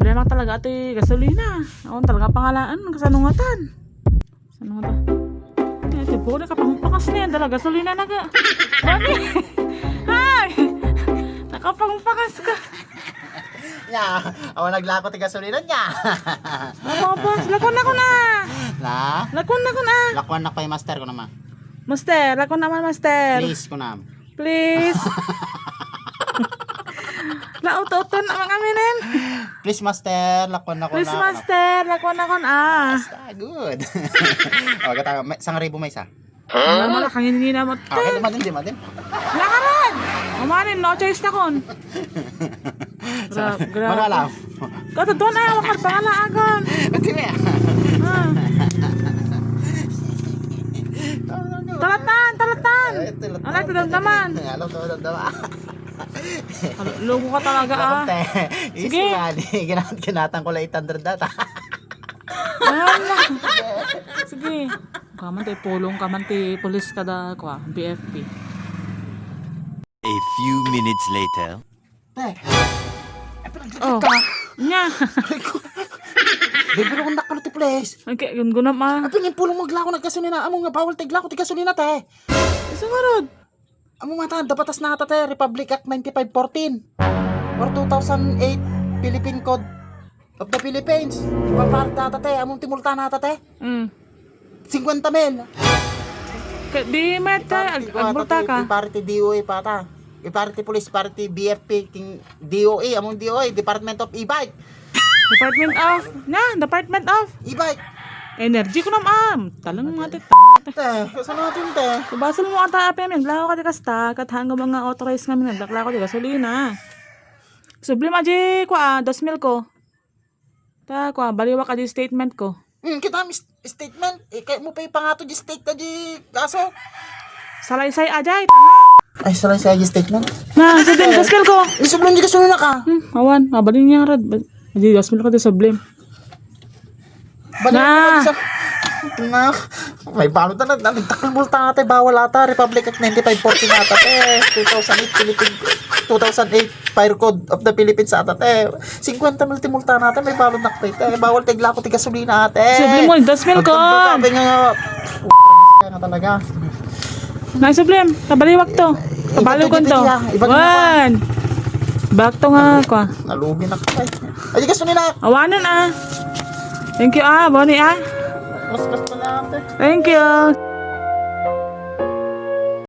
problema talaga ito gasolina. Ako talaga pangalaan kasanungatan. Sanungatan. Ito po nakapangpakas na yan talaga gasolina naga. Mami. Ay. Nakapangpakas ka. Ya, ako naglako ti gasolina niya. Ano ba? Lakon ako na. Na? Lakon ako na. Lakuan na pa yung master ko naman. Master, lakon naman master. Please ko naman. Please. Lautot-uton ang aminin. Please master, lakuan na ko Please na. master, lakon ako na. Basta, good. O, gata, sang ribo may isa. Ano mo na kangin-ngina mo. Okay, di madin. Lakaran! Umanin, no choice na kon. Grabe. Ano alam? Kato doon na, wakar pangala agon. Ito na. Talatan, talatan. Alay, tidamdaman. Alam ko damdaman. Logo ka talaga ah. Sige. Ginatan ko lang 800 data. Wala. Sige. Kaman tayo pulong, kaman tayo police kada kwa, BFP. A few minutes later. Oh. Nya. Bibiro kong nakalo ti place. Okay, gungunam ah. Apin yung pulong maglako nagkasunina. Amo nga bawal tiglako ti gasolina te. Sumarod. Amo nga dapatas na te Republic Act 9514 or 2008 Philippine Code of the Philippines. Ipaparta te among timulta na te. 50 mil. Di meta agmulta ka. Iparity DOA pata. Iparity police, iparity BFP, king DOA, among DOA, Department of E-Bike. Department of E-Bike. Energy ko naman. Talang mga Te, saan natin te? Basal mo ata apem yan. Glako ka di kasta. Kat hanggang mga authorized kami naglaklako di gasolina. Sublim aji kwa 2,000 ko. Ta kwa baliwa ka di statement ko. Kita statement. Kaya mo pa ipangato di state ka di kaso. Salaysay ajay. Ay, salay sa statement. Na, sublim 2,000 ko. Isublim di kasunod na ka. Awan, mabalin niya rad. Aji 2,000 ko di sublim. Na! May balot na nagtakal multa natin. Bawal ata. Republic Act 9514 ata te. 2008 Philippine 2008 Fire Code of the Philippines ata te. 50 mil timulta natin. May balot na te. Bawal tigla ko ti gasolina ate. Sublim mo, 2,000 ko. Sabi nga nga talaga. Na, sublim. Kabaliwag to. Kabaliw ko to. Wan. Back to nga kwa. Nalugi na ka. Ay, gasolina. Awanan ah. Thank you ah, Bonnie ah. Mas na ate. Thank you.